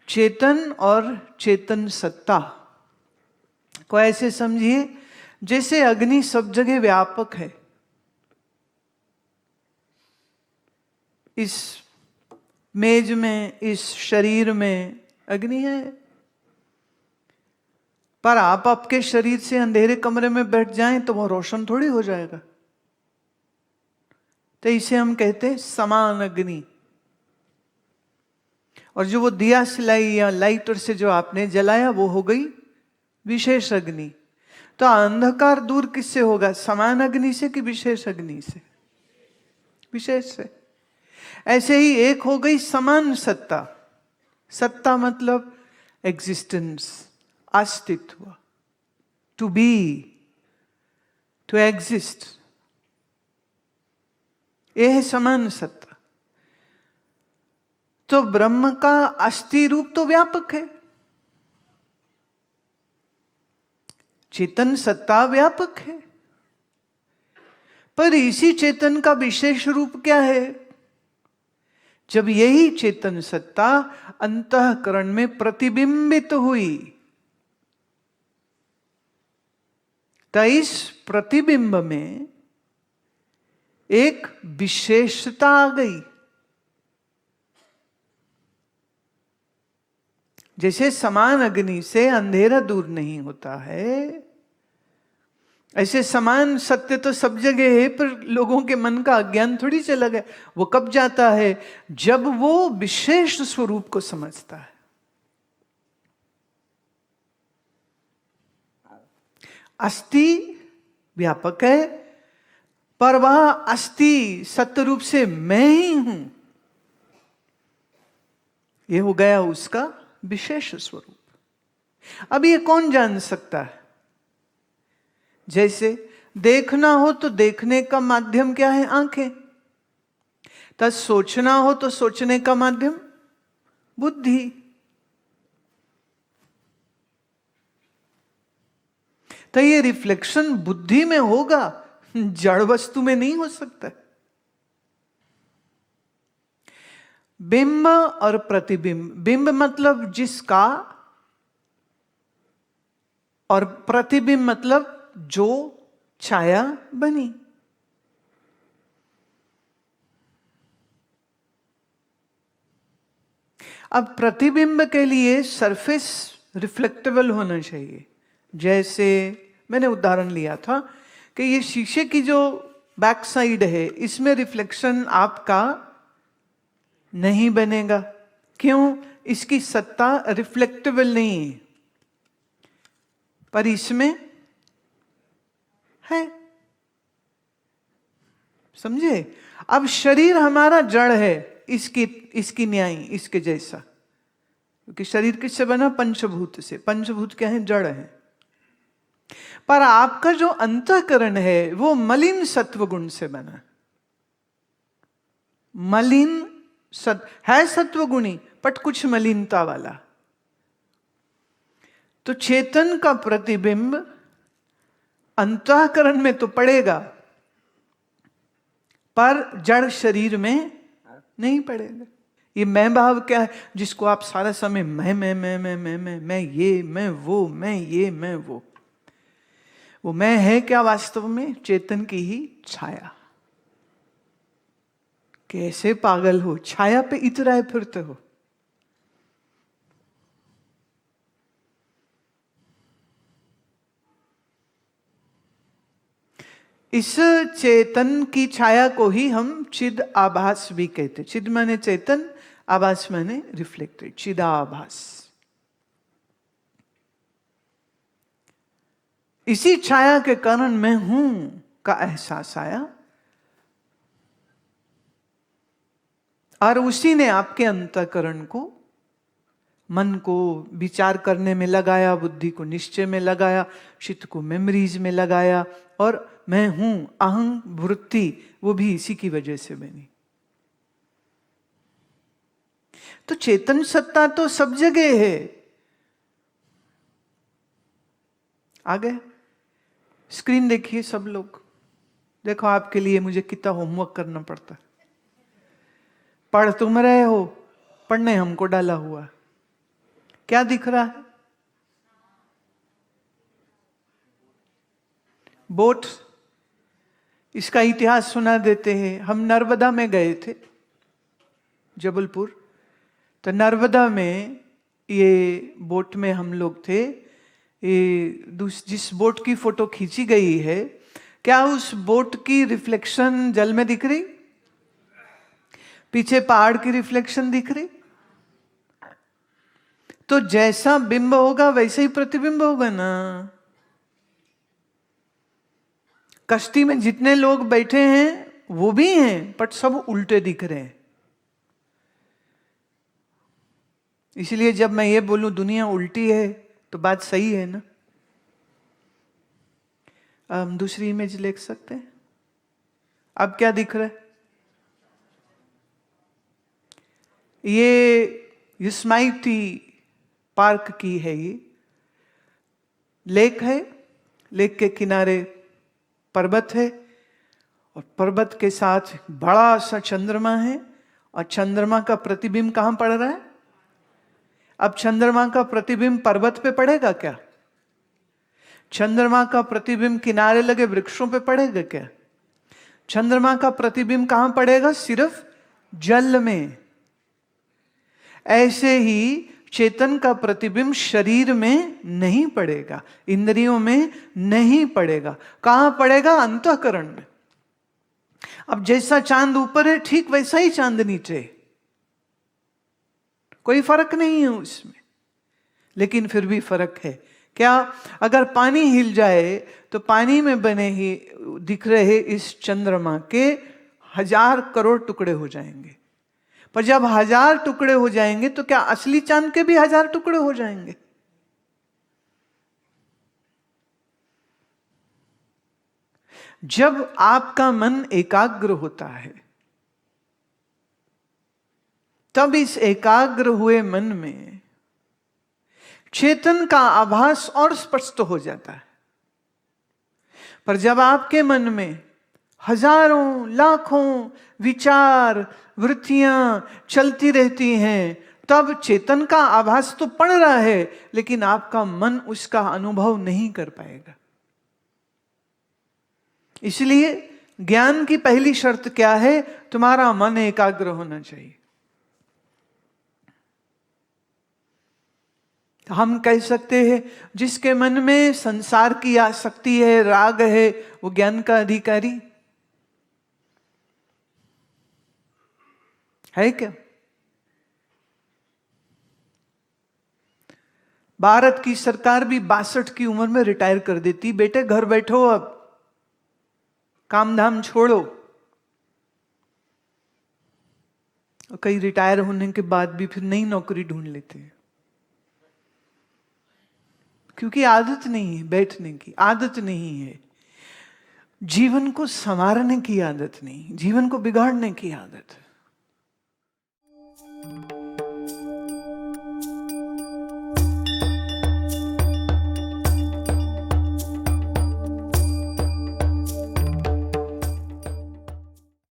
चेतन और चेतन सत्ता को ऐसे समझिए जैसे अग्नि सब जगह व्यापक है। इस मेज में, इस शरीर में अग्नि है, पर आप आपके शरीर से अंधेरे कमरे में बैठ जाएं तो वो रोशन थोड़ी हो जाएगा। तो इसे हम कहते हैं समान अग्नि। और जो वो दिया सिलाई या लाइटर से जो आपने जलाया वो हो गई विशेष अग्नि। तो अंधकार दूर किससे होगा? समान अग्नि से कि विशेष अग्नि से? विशेष से। ऐसे ही एक हो गई समान सत्ता। सत्ता मतलब एग्जिस्टेंस, अस्तित्व, टू बी, टू एग्जिस्ट, यह है समान सत्ता। तो ब्रह्म का अस्थि रूप तो व्यापक है, चेतन सत्ता व्यापक है, पर इसी चेतन का विशेष रूप क्या है? जब यही चेतन सत्ता अंतःकरण में प्रतिबिंबित हुई तो इस प्रतिबिंब में एक विशेषता आ गई। जैसे समान अग्नि से अंधेरा दूर नहीं होता है, ऐसे समान सत्य तो सब जगह है, पर लोगों के मन का अज्ञान थोड़ी चला गया। वो कब जाता है? जब वो विशेष स्वरूप को समझता है। अस्थि व्यापक है, पर वह अस्थि सत्य रूप से मैं ही हूं, ये हो गया उसका विशेष स्वरूप। अब ये कौन जान सकता है? जैसे देखना हो तो देखने का माध्यम क्या है? आंखें। तो सोचना हो तो सोचने का माध्यम बुद्धि। तो ये रिफ्लेक्शन बुद्धि में होगा, जड़ वस्तु में नहीं हो सकता। बिंब और प्रतिबिंब। बिंब मतलब जिसका, और प्रतिबिंब मतलब जो छाया बनी। अब प्रतिबिंब के लिए सरफेस रिफ्लेक्टेबल होना चाहिए। जैसे मैंने उदाहरण लिया था कि ये शीशे की जो बैक साइड है, इसमें रिफ्लेक्शन आपका नहीं बनेगा। क्यों? इसकी सत्ता रिफ्लेक्टेबल नहीं है, पर इसमें है। समझे? अब शरीर हमारा जड़ है, इसकी न्याय इसके जैसा, क्योंकि शरीर किससे बना? पंचभूत से। पंचभूत क्या है? जड़ है। पर आपका जो अंतःकरण है वो मलिन सत्व गुण से बना। मलिन है सत्व गुणी, बट कुछ मलिनता वाला। तो चेतन का प्रतिबिंब अंतःकरण में तो पड़ेगा, पर जड़ शरीर में नहीं पड़ेगा। ये मैं भाव क्या है? जिसको आप सारा समय मैं ये, मैं वो, मैं ये, मैं वो मैं है क्या वास्तव में? चेतन की ही छाया। कैसे पागल हो, छाया पे इतराए फिरते हो। इस चेतन की छाया को ही हम चिद आभास भी कहते। चिद माने चेतन, आभास माने रिफ्लेक्टेड, चिदाभास। इसी छाया के कारण मैं हूं का एहसास आया, और उसी ने आपके अंतःकरण को, मन को विचार करने में लगाया, बुद्धि को निश्चय में लगाया, चित्त को मेमोरीज में लगाया, और मैं हूं अहं वृत्ति वो भी इसी की वजह से बनी। तो चेतन सत्ता तो सब जगह है। आ गए? स्क्रीन देखिए सब लोग। देखो आपके लिए मुझे कितना होमवर्क करना पड़ता है। पढ़ तुम रहे हो, पढ़ने हमको डाला हुआ। क्या दिख रहा है? बोट। इसका इतिहास सुना देते हैं। हम नर्मदा में गए थे, जबलपुर। तो नर्मदा में ये बोट में हम लोग थे। ये जिस बोट की फोटो खींची गई है, क्या उस बोट की रिफ्लेक्शन जल में दिख रही? पीछे पहाड़ की रिफ्लेक्शन दिख रही? तो जैसा बिंब होगा वैसे ही प्रतिबिंब होगा ना। कश्ती में जितने लोग बैठे हैं वो भी हैं, बट सब उल्टे दिख रहे हैं। इसलिए जब मैं ये बोलूं दुनिया उल्टी है तो बात सही है ना। हम दूसरी इमेज देख सकते हैं। अब क्या दिख रहा है? ये युस्माइटी पार्क की है। ये लेक है। लेक के किनारे पर्वत है और पर्वत के साथ बड़ा सा चंद्रमा है और चंद्रमा का प्रतिबिंब कहां पड़ रहा है? अब चंद्रमा का प्रतिबिंब पर्वत पे पड़ेगा क्या? चंद्रमा का प्रतिबिंब किनारे लगे वृक्षों पे पड़ेगा क्या? चंद्रमा का प्रतिबिंब कहां पड़ेगा? सिर्फ जल में। ऐसे ही चेतन का प्रतिबिंब शरीर में नहीं पड़ेगा, इंद्रियों में नहीं पड़ेगा। कहां पड़ेगा? अंतःकरण में। अब जैसा चांद ऊपर है ठीक वैसा ही चांद नीचे, कोई फर्क नहीं है उसमें। लेकिन फिर भी फर्क है। क्या? अगर पानी हिल जाए तो पानी में बने ही दिख रहे इस चंद्रमा के 1000 करोड़ टुकड़े हो जाएंगे। पर जब 1000 टुकड़े हो जाएंगे तो क्या असली चांद के भी 1000 टुकड़े हो जाएंगे? जब आपका मन एकाग्र होता है तब इस एकाग्र हुए मन में चेतन का आभास और स्पष्ट हो जाता है। पर जब आपके मन में हजारों लाखों विचार वृत्तियां चलती रहती हैं, तब चेतन का आभास तो पड़ रहा है लेकिन आपका मन उसका अनुभव नहीं कर पाएगा। इसलिए ज्ञान की पहली शर्त क्या है? तुम्हारा मन एकाग्र होना चाहिए। हम कह सकते हैं जिसके मन में संसार की आसक्ति है, राग है, वो ज्ञान का अधिकारी है क्या? भारत की सरकार भी 62 की उम्र में रिटायर कर देती। बेटे घर बैठो, अब काम धाम छोड़ो। कई रिटायर होने के बाद भी फिर नई नौकरी ढूंढ लेते हैं, क्योंकि आदत नहीं है, बैठने की आदत नहीं है, जीवन को संवारने की आदत नहीं, जीवन को बिगाड़ने की आदत है।